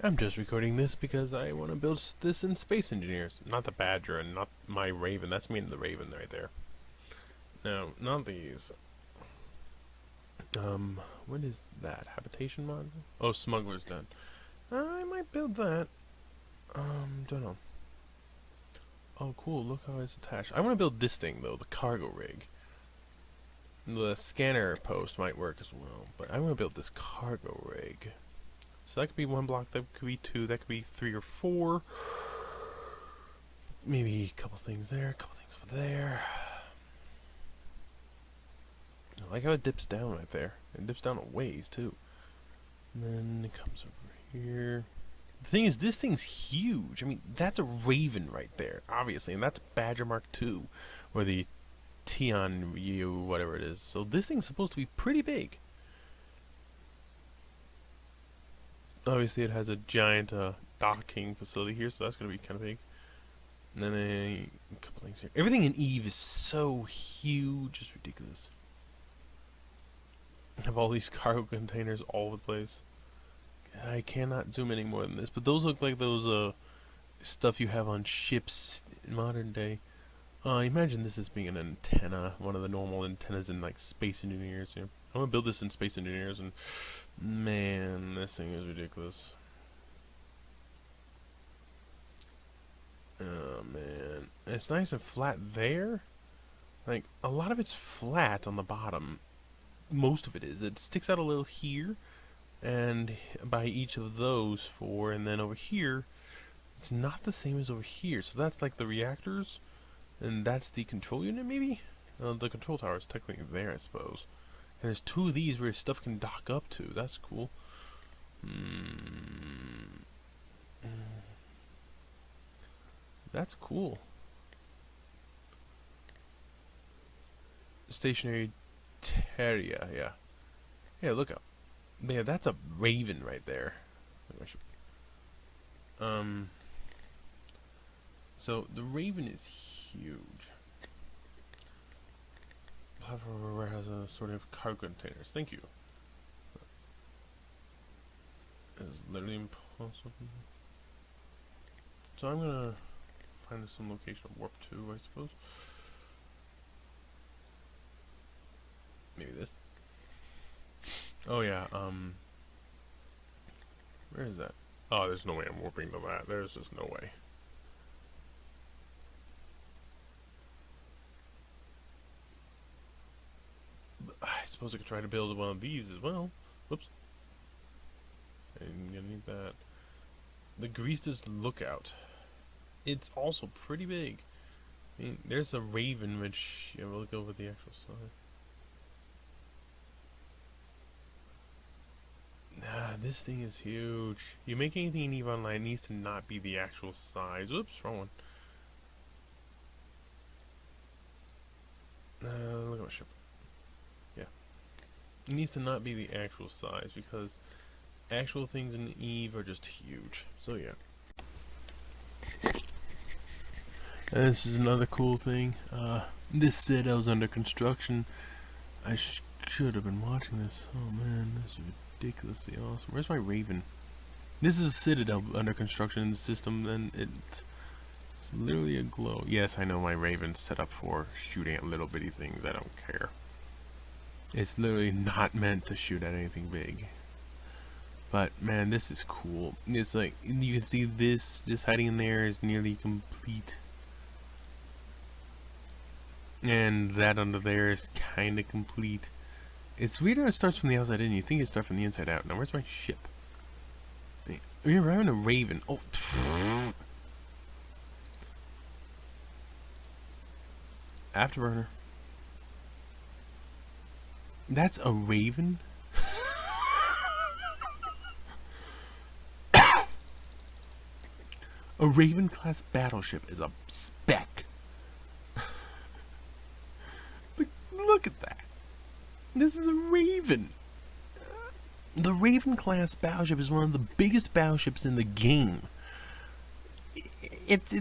I'm just recording this because I want to build this in Space Engineers. Not the Badger and not my Raven. That's me and the Raven right there. No, not these. What is that? Habitation module? Oh, Smuggler's Den. I might build that. Don't know. Oh, cool. Look how it's attached. I want to build this thing, though. The cargo rig. The scanner post might work as well. But I want to build this cargo rig. So that could be one block, that could be two, that could be three or four. Maybe a couple things there, a couple things over there. I like how it dips down right there. It dips down a ways too. And then it comes over here. The thing is, this thing's huge. I mean, that's a Raven right there, obviously, and that's Badger Mark II, or the Tion U, whatever it is. So this thing's supposed to be pretty big. Obviously, it has a giant docking facility here, so that's going to be kind of big. And then a couple things here. Everything in Eve is so huge, it's ridiculous. I have all these cargo containers all over the place. I cannot zoom any more than this, but those look like those stuff you have on ships in modern day. Imagine this as being an antenna, one of the normal antennas in like Space Engineers. You know? I'm gonna build this in Space Engineers, and man, this thing is ridiculous. Oh man, and it's nice and flat there. Like a lot of it's flat on the bottom. Most of it is. It sticks out a little here, and by each of those four, and then over here, it's not the same as over here. So that's like the reactors, and that's the control unit, maybe. The control tower is technically there, I suppose. And there's two of these where stuff can dock up to. That's cool. That's cool. Stationary Terrier, yeah. Yeah, look up. Yeah, that's a Raven right there. So the Raven is huge. Platform warehouse a sort of cargo containers. Thank you. It's literally impossible. So I'm gonna find some location of warp 2, I suppose. Maybe this. Oh yeah, where is that? Oh, there's no way I'm warping to that. There's just no way. I suppose I could try to build one of these as well. Whoops. I'm gonna need that. The Grease's Lookout. It's also pretty big. I mean, there's a Raven, which we'll look over the actual side. This thing is huge. You make anything in EVE Online, it needs to not be the actual size. Oops, wrong one. Look at my ship. Yeah. It needs to not be the actual size, because actual things in EVE are just huge. So yeah. And this is another cool thing. This Citadel's under construction. I should have been watching this. Oh man, this is ridiculously awesome. Where's my Raven? This is a Citadel under construction in the system, and it's literally a glow. Yes, I know my Raven's set up for shooting at little bitty things. I don't care. It's literally not meant to shoot at anything big. But man, this is cool. It's like, you can see this just hiding in there is nearly complete. And that under there is kind of complete. It's weird how it starts from the outside in. You think it starts from the inside out. Now, where's my ship? We're having a Raven. Oh. Afterburner. That's a Raven? A Raven class battleship is a spec. Look at that. This is a Raven. The Raven class battleship is one of the biggest battleships in the game. It's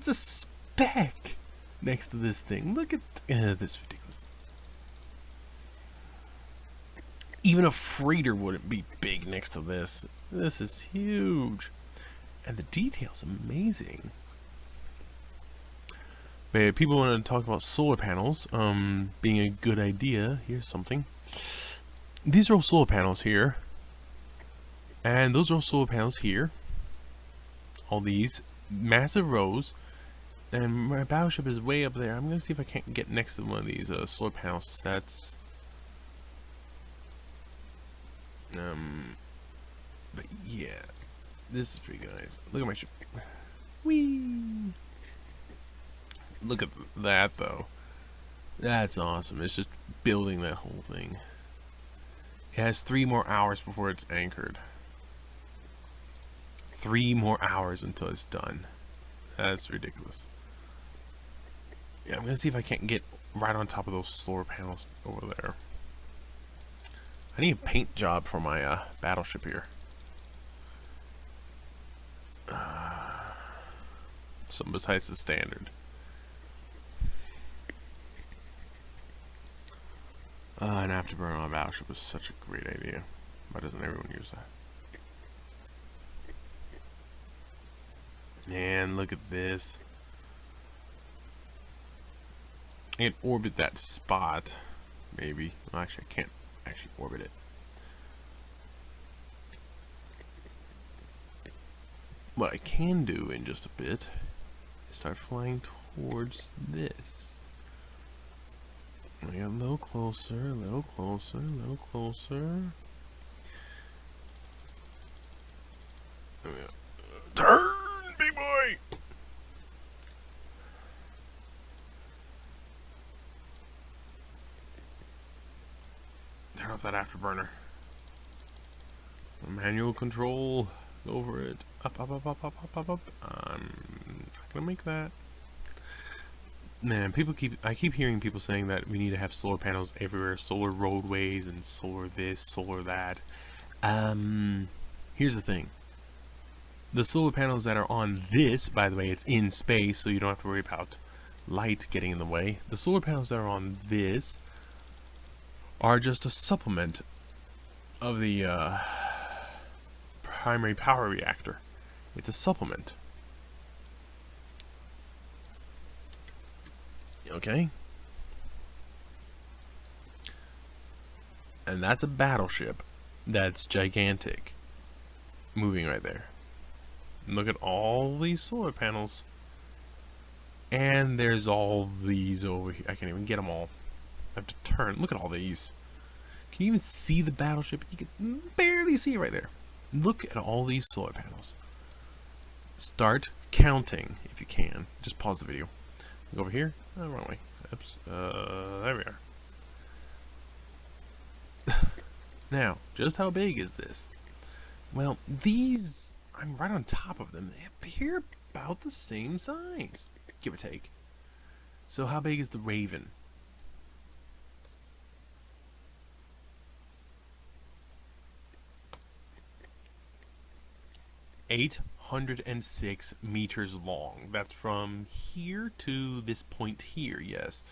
a spec next to this thing. Look at this is ridiculous. Even a freighter wouldn't be big next to this. This is huge. And the detail's amazing. But people want to talk about solar panels being a good idea. Here's something. These are all solar panels here. And those are all solar panels here. All these massive rows. And my battleship is way up there. I'm going to see if I can't get next to one of these solar panel sets. But yeah, this is pretty nice. Look at my ship. Whee! Look at that though. That's awesome. It's just building that whole thing. It has 3 more hours before it's anchored. 3 more hours until it's done. That's ridiculous. Yeah, I'm gonna see if I can't get right on top of those solar panels over there. I need a paint job for my battleship here. Something besides the standard. An afterburner on a battleship is such a great idea. Why doesn't everyone use that? Man, look at this. I can orbit that spot, maybe. Well, actually, I can't actually orbit it. What I can do in just a bit is start flying towards this. I get a little closer, a little closer, a little closer. Turn, big boy! Turn off that afterburner. Manual control. Go for it. Up, up, up, up, up, up, up, up. I'm not gonna make that. Man, I keep hearing people saying that we need to have solar panels everywhere, solar roadways and solar this, solar that. Here's the thing. The solar panels that are on this, by the way, it's in space, so you don't have to worry about light getting in the way. The solar panels that are on this are just a supplement of the primary power reactor. It's a supplement. Okay? And that's a battleship that's gigantic. Moving right there. Look at all these solar panels. And there's all these over here. I can't even get them all. I have to turn. Look at all these. Can you even see the battleship? You can barely see it right there. Look at all these solar panels. Start counting if you can. Just pause the video. Go over here. Oh, wrong way. Oops. There we are. Now, just how big is this? Well, these, I'm right on top of them. They appear about the same size, give or take. So how big is the Raven? "806 meters long. That's from here to this point here, yes.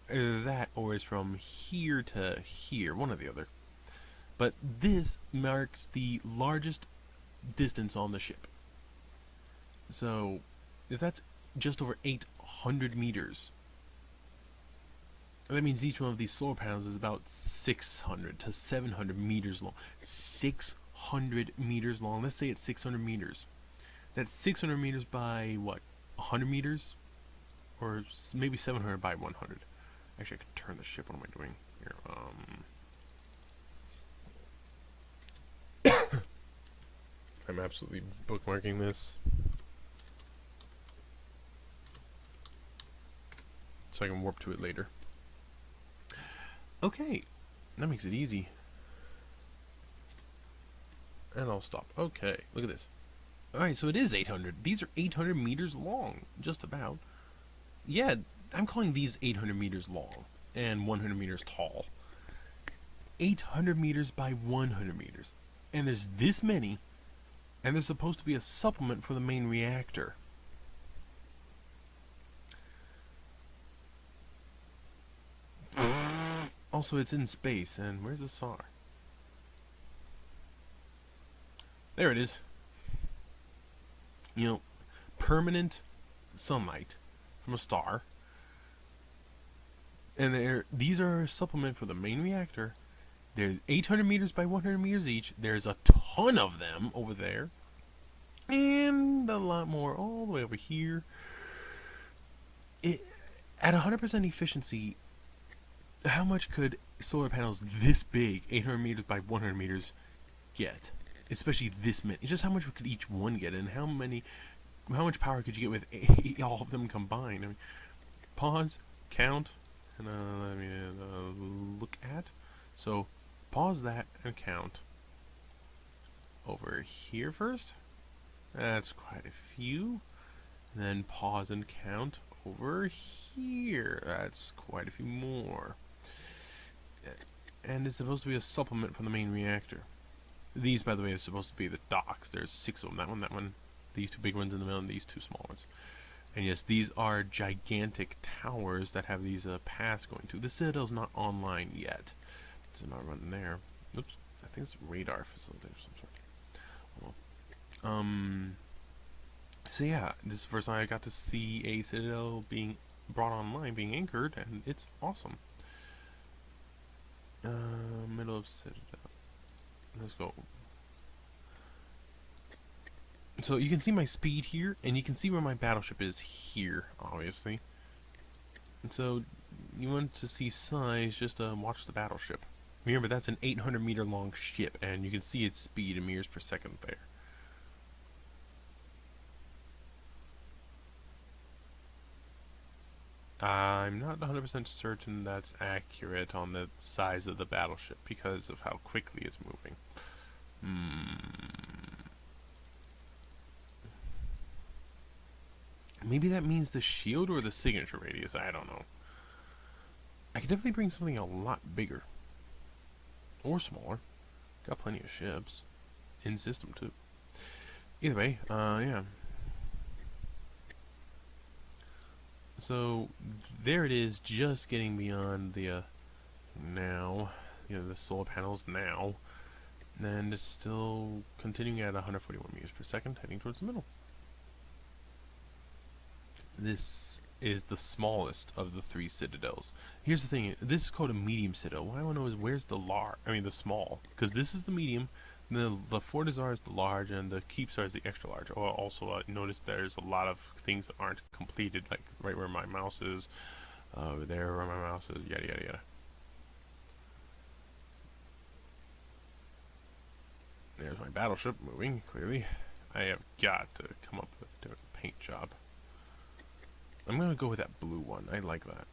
Either that or is from here to here, one or the other. But this marks the largest distance on the ship. So, if that's just over 800 meters, that means each one of these solar panels is about 600 to 700 meters long. 600 meters long. Let's say it's 600 meters. That's 600 meters by what? 100 meters? Or maybe 700 by 100. Actually, I could turn the ship. What am I doing here? I'm absolutely bookmarking this so I can warp to it later. Okay, that makes it easy. And I'll stop. Okay, look at this. Alright, so it is 800. These are 800 meters long, just about. Yeah, I'm calling these 800 meters long and 100 meters tall. 800 meters by 100 meters. And there's this many, and there's supposed to be a supplement for the main reactor. Also, it's in space, and where's the SAR? There it is. You know, permanent sunlight from a star. And these are a supplement for the main reactor. They're 800 meters by 100 meters each. There's a ton of them over there. And a lot more all the way over here. At 100% efficiency, how much could solar panels this big, 800 meters by 100 meters, get? Especially this many. Just how much could each one get, and how much power could you get with all of them combined? I mean, pause, count, and let me look at. So, pause that and count. Over here first. That's quite a few. And then pause and count over here. That's quite a few more. And it's supposed to be a supplement for the main reactor. These, by the way, are supposed to be the docks. There's 6 of them. That one. These 2 big ones in the middle, and these 2 small ones. And yes, these are gigantic towers that have these paths going to. The Citadel's not online yet. It's not running there. Oops. I think it's a radar facility of some sort. So yeah, this is the first time I got to see a Citadel being brought online, being anchored, and it's awesome. Middle of Citadel. Let's go. So you can see my speed here, and you can see where my battleship is here, obviously. And so, you want to see size, just watch the battleship. Remember, that's an 800 meter long ship, and you can see its speed in meters per second there. I'm not 100% certain that's accurate on the size of the battleship because of how quickly it's moving. Maybe that means the shield or the signature radius, I don't know. I could definitely bring something a lot bigger. Or smaller. Got plenty of ships. In system too. Either way, yeah. So there it is, just getting beyond the now, the solar panels now, and it's still continuing at 141 meters per second, heading towards the middle. This is the smallest of the 3 citadels. Here's the thing: this is called a medium citadel. What I want to know is where's the small? Because this is the medium. The Fort Azar is the large, and the Keepstar is the extra large. Oh, also, notice there's a lot of things that aren't completed, like right where my mouse is, over there where my mouse is, yada yada yada. There's my battleship moving, clearly. I have got to come up with a different paint job. I'm gonna go with that blue one. I like that.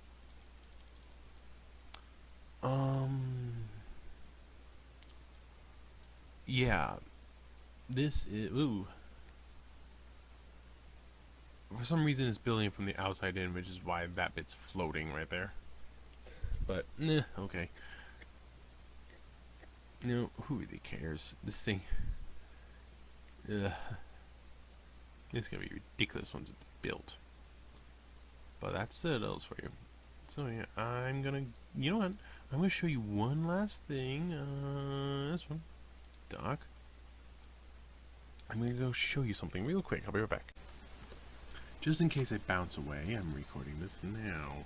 Yeah, this is, ooh. For some reason it's building from the outside in, which is why that bit's floating right there. But, okay. Who really cares? This thing, it's gonna be ridiculous once it's built. But that's Citadels for you. So yeah, I'm gonna, you know what? I'm gonna show you one last thing. This one. Doc. I'm gonna go show you something real quick. I'll be right back. Just in case I bounce away, I'm recording this now.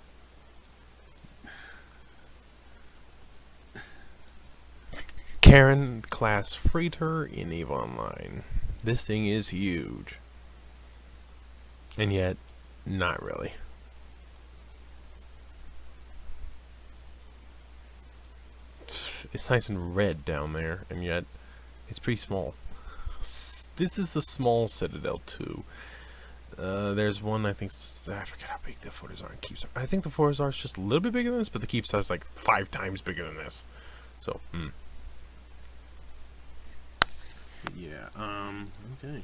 Karen class freighter in EVE Online. This thing is huge. And yet, not really. It's nice and red down there, and yet it's pretty small. This is the small Citadel too. There's one, I think, I forget how big the Fort Azar and Keepstar. I think the Fort Azar is just a little bit bigger than this, but the Keepstar is like 5 times bigger than this. So, yeah, okay.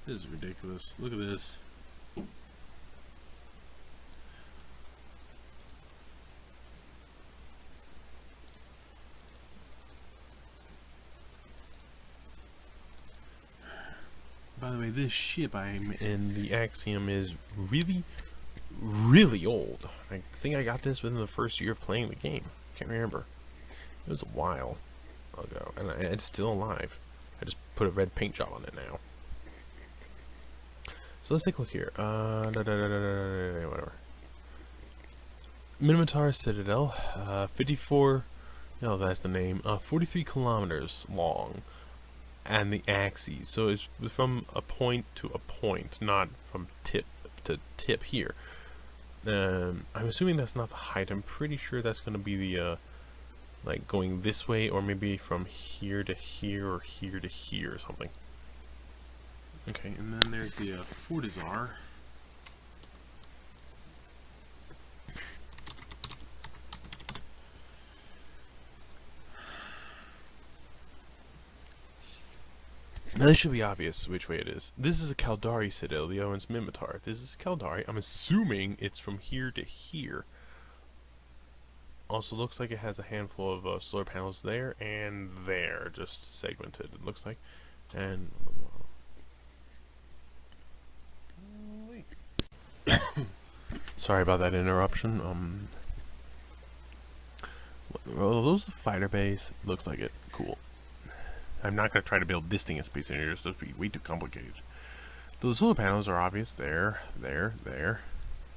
This is ridiculous. Look at this. By the way, this ship I'm in, the Axiom, is really, really old. I think I got this within the first year of playing the game. Can't remember. It was a while ago, and it's still alive. I just put a red paint job on it now. So let's take a look here. Whatever. Minotaur Citadel, 54. No, that's the name. 43 kilometers long, and the axes. So it's from a point to a point, not from tip to tip here. I'm assuming that's not the height. I'm pretty sure that's going to be the like going this way, or maybe from here to here, or here to here, or something. Okay, and then there's the Fortizar. Now this should be obvious which way it is. This is a Caldari Citadel, the other one's Minotaur. This is Caldari. I'm assuming it's from here to here. Also looks like it has a handful of solar panels there and there, just segmented, it looks like. And sorry about that interruption. Well, those the fighter base. Looks like it. Cool. I'm not going to try to build this thing in Space Invaders. This would be way too complicated. The solar panels are obvious. There, there, there,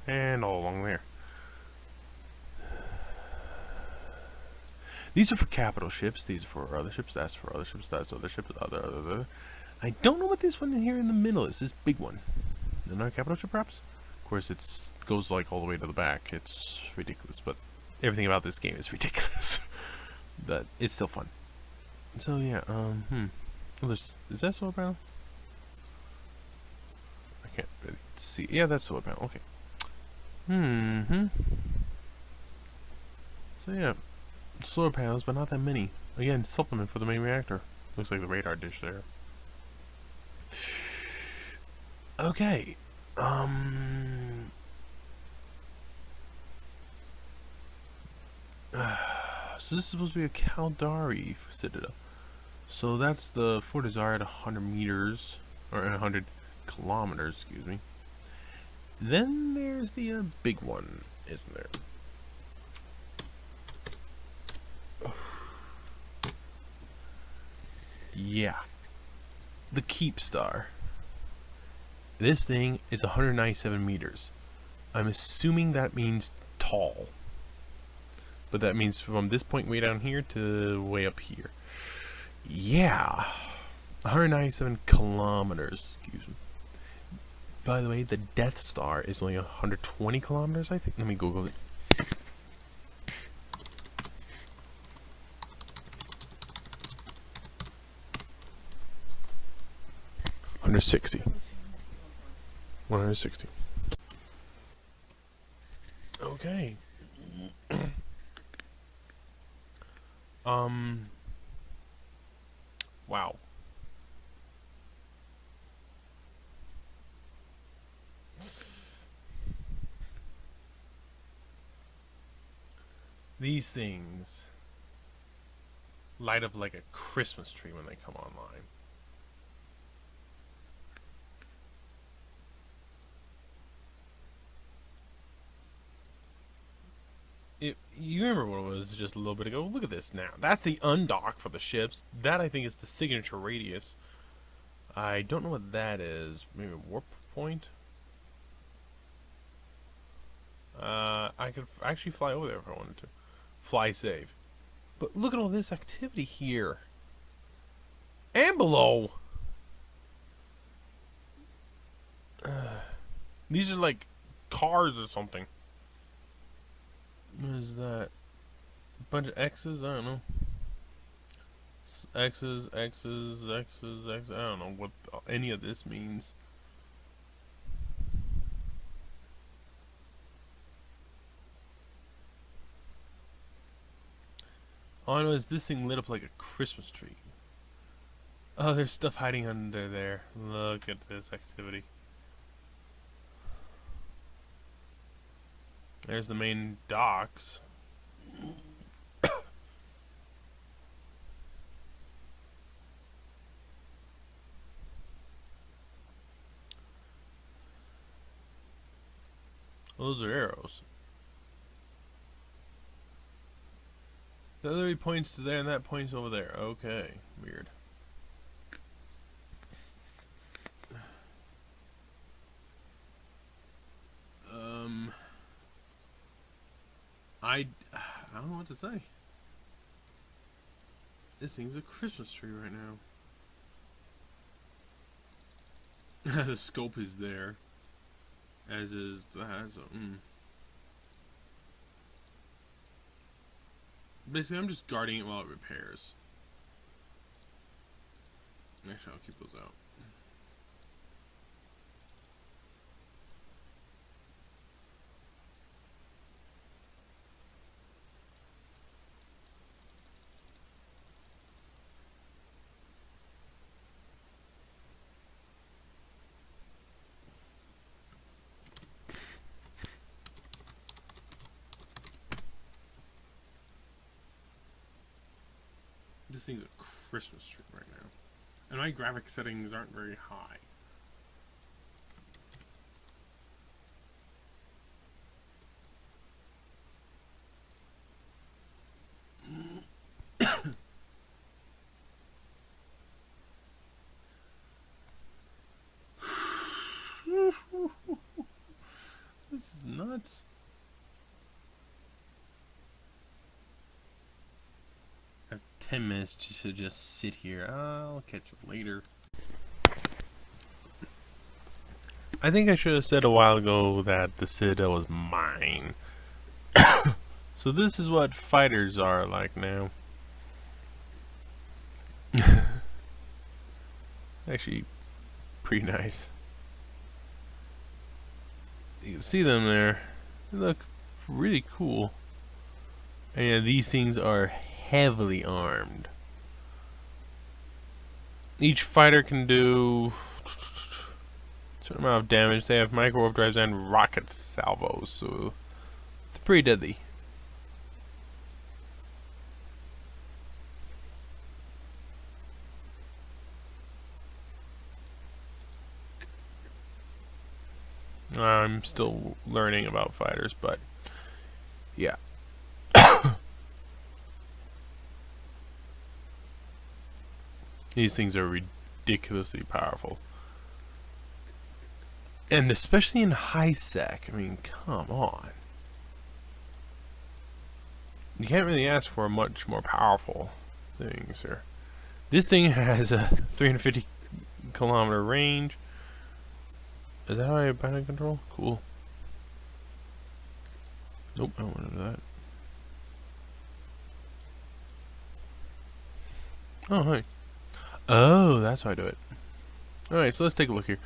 and all along there. These are for capital ships. These are for other ships. That's for other ships. That's other ships. Other. I don't know what this one in here in the middle is. This big one. Another capital ship, perhaps? Of course, it goes like all the way to the back. It's ridiculous, but everything about this game is ridiculous. But it's still fun. So yeah, well, is that solar panel? I can't really see. Yeah, that's solar panel. Okay. So yeah, solar panels, but not that many. Again, supplement for the main reactor. Looks like the radar dish there. Okay. So this is supposed to be a Caldari Citadel. So that's the Fortizar at 100 meters, or 100 kilometers, excuse me. Then there's the big one, isn't there? Yeah. The Keep Star. This thing is 197 meters. I'm assuming that means tall. But that means from this point way down here to way up here. Yeah. 197 kilometers. Excuse me. By the way, the Death Star is only 120 kilometers, I think. Let me Google it. Under 60. 160. Okay. Wow. These things light up like a Christmas tree when they come online. You remember what it was just a little bit ago. Look at this now. That's the undock for the ships. That, I think, is the signature radius. I don't know what that is. Maybe a warp point? I could actually fly over there if I wanted to. Fly save. But look at all this activity here. And below. These are like cars or something. What is that? A bunch of X's? I don't know. X's. I don't know what any of this means. All I know is this thing lit up like a Christmas tree. Oh, there's stuff hiding under there. Look at this activity. There's the main docks. Those are arrows. The other points to there and that points over there. Okay, weird. I don't know what to say. This thing's a Christmas tree right now. The scope is there, as is the hazard. Basically, I'm just guarding it while it repairs. Actually, I'll keep those out. This thing's a Christmas tree right now. And my graphic settings aren't very high. This is nuts. I have 10 minutes to just sit here. I'll catch you later. I think I should have said a while ago that the Citadel was mine. So this is what fighters are like now. Actually, pretty nice. You can see them there. They look really cool. And yeah, these things are heavily armed. Each fighter can do a certain amount of damage. They have micro overdrives and rocket salvos, so it's pretty deadly. I'm still learning about fighters, but yeah. These things are ridiculously powerful. And especially in high sec, I mean, come on. You can't really ask for a much more powerful thing, sir. This thing has a 350 kilometer range. Is that how I abandon control? Cool. Nope, I don't want to do that. Oh, hi. Oh, that's how I do it. Alright, so let's take a look here.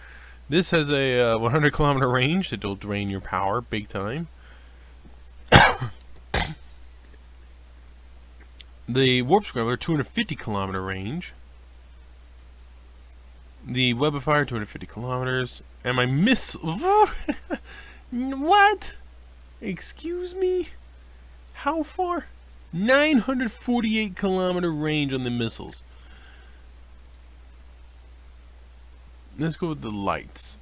This has a 100 kilometer range. It'll drain your power big time. The Warp Scrambler, 250 kilometer range. The Web of Fire, 250 kilometers. And my missile... What? Excuse me? How far? 948 kilometer range on the missiles. Let's go with the lights.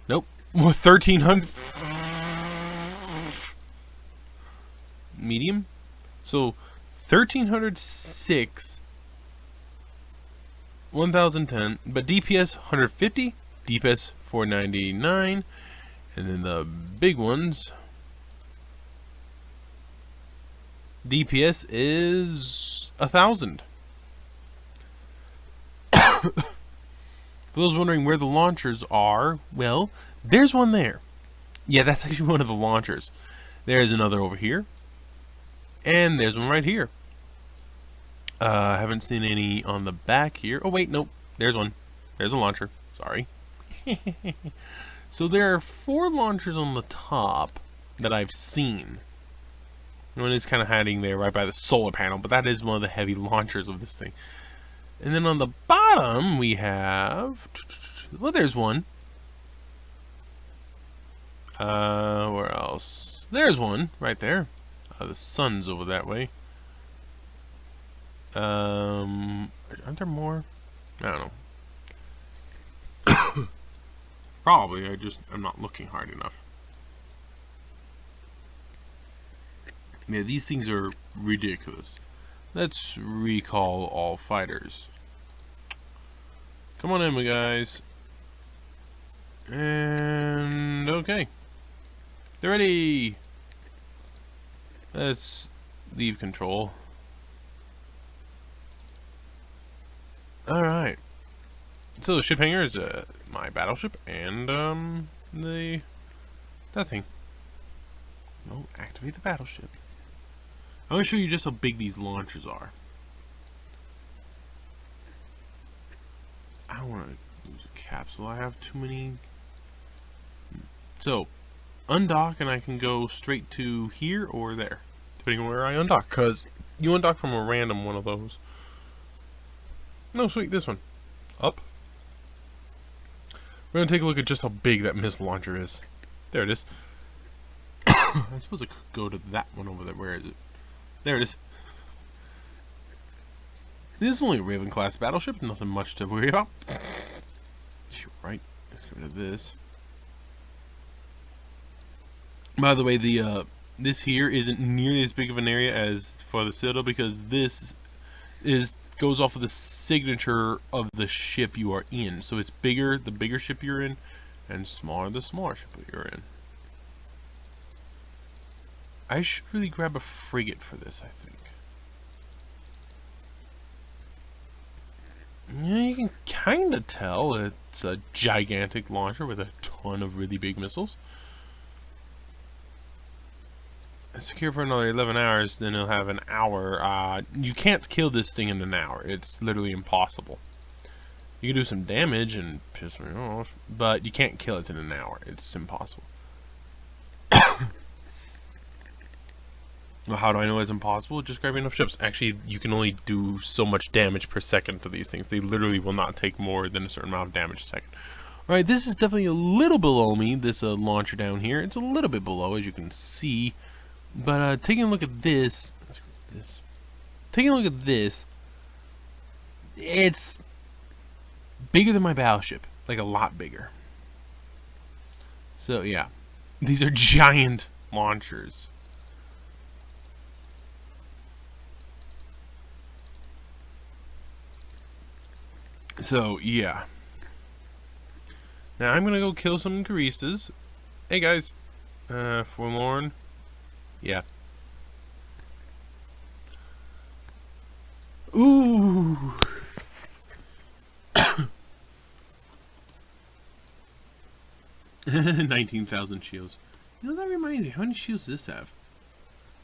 Nope. 1300. Medium. So 1306. 1010. But DPS 150. DPS 499. And then the big ones. DPS is 1000. For those wondering where the launchers are, well, there's one there. Yeah, that's actually one of the launchers. There's another over here. And there's one right here. I haven't seen any on the back here. Oh, wait, nope. There's one. There's a launcher. Sorry. So there are 4 launchers on the top that I've seen. One is kind of hiding there right by the solar panel, but that is one of the heavy launchers of this thing. And then on the bottom we have... Well, there's one. Where else? There's one right there. The sun's over that way. Aren't there more? I don't know. Probably. I'm not looking hard enough. Yeah, these things are ridiculous. Let's recall all fighters. Come on in, my guys. And okay. They're ready! Let's leave control. Alright. So the ship hangar is my battleship and that thing. No, activate the battleship. I want to show you just how big these launchers are. I don't want to use a capsule. I have too many. So, undock and I can go straight to here or there, depending on where I undock. Because you undock from a random one of those. No, sweet, this one. Up. We're going to take a look at just how big that missile launcher is. There it is. I suppose I could go to that one over there. Where is it? There it is. This is only a Raven class battleship, nothing much to worry about. Right, let's get rid of this. By the way, the this here isn't nearly as big of an area as for the Citadel because this goes off of the signature of the ship you are in. So it's bigger, the bigger ship you're in, and smaller, the smaller ship that you're in. I should really grab a frigate for this, I think. Yeah, you can kind of tell it's a gigantic launcher with a ton of really big missiles. Secure for another 11 hours, then it'll have an hour. You can't kill this thing in an hour. It's literally impossible. You can do some damage and piss me off, but you can't kill it in an hour. It's impossible. Well, how do I know it's impossible? Just grab enough ships. Actually, you can only do so much damage per second to these things. They literally will not take more than a certain amount of damage a second. Alright, this is definitely a little below me, this launcher down here. It's a little bit below, as you can see. But taking a look at this, taking a look at this, it's bigger than my battleship, like a lot bigger. So yeah, these are giant launchers. So yeah. Now I'm gonna go kill some Caristas. Hey guys, forlorn. Yeah. Ooh. 19,000 shields. You know, that reminds me, how many shields does this have?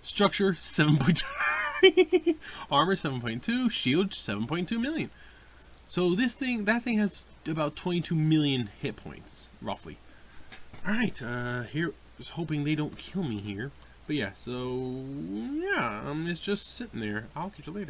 Structure 7.2 armor 7.2, shield 7.2 million. So this thing, that thing has about 22 million hit points, roughly. Alright, here, just hoping they don't kill me here. But yeah, so, yeah, it's just sitting there. I'll catch you later.